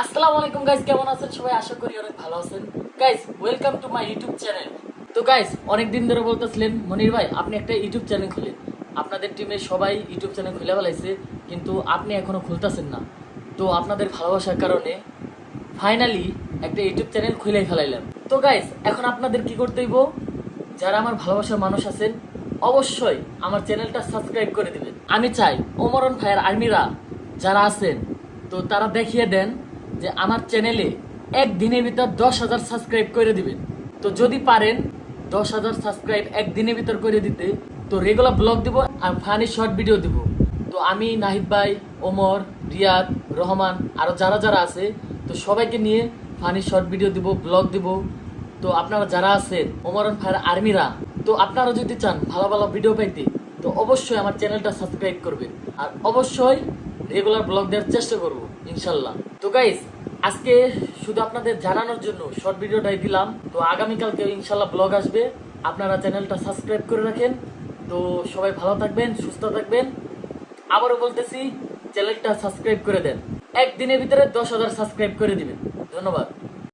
আসসালামু আলাইকুম গাইস, কেমন আছেন সবাই? আশা করি অনেক ভালো আছেন। Guys, welcome to my YouTube channel. তো গাইস, অনেক দিন ধরে বলতেছিলেন মনির ভাই আপনি একটা ইউটিউব চ্যানেল খুলেন। আপনাদের টিমের সবাই ইউটিউব চ্যানেল খুলে ফেলাইছে, কিন্তু আপনি এখনো খুলতেছেন না। তো আপনাদের ভালোবাসার কারণে ফাইনালি একটা ইউটিউব চ্যানেল খুলে ফেলাইলাম। তো গাইস, এখন আপনাদের কি করতে হইব? যারা আমার ভালোবাসার মানুষ আছেন অবশ্যই আমার চ্যানেলটা সাবস্ক্রাইব করে দিবেন। আমি চাই ওমরন ভাইয়ের আর্মিরা যারা আছেন তো তারা দেখিয়ে দেন যে আমার চ্যানেলে একদিনের ভিতর 10,000 সাবস্ক্রাইব করে দিবেন। তো যদি পারেন 10,000 সাবস্ক্রাইব একদিনের ভিতর করে দিতে, তো রেগুলার ব্লগ দিব আর ফানি শর্ট ভিডিও দিব। তো আমি নাহিদ ভাই, ওমর, রিয়াদ, রহমান আরও যারা যারা আছে তো সবাইকে নিয়ে ফানি শর্ট ভিডিও দিব, ব্লগ দিব। তো আপনারা যারা আছেন ওমরন ফায়ার আর্মিরা, তো আপনারা যদি চান ভালো ভালো ভিডিও পাইতে তো অবশ্যই আমার চ্যানেলটা সাবস্ক্রাইব করবেন আর অবশ্যই রেগুলার ব্লগ দেওয়ার চেষ্টা করবো ইনশাল্লাহ। তো গাইস, আজকে শুধু আপনাদের জানানোর জন্য শর্ট ভিডিওটাই দিলাম। তো আগামীকালকে ইনশাল্লাহ ব্লগ আসবে, আপনারা চ্যানেলটা সাবস্ক্রাইব করে রাখেন। তো সবাই ভালো থাকবেন, সুস্থ থাকবেন। আবারও বলতেছি চ্যানেলটা সাবস্ক্রাইব করে দেন, একদিনের ভিতরে 10,000 সাবস্ক্রাইব করে দিবেন। ধন্যবাদ।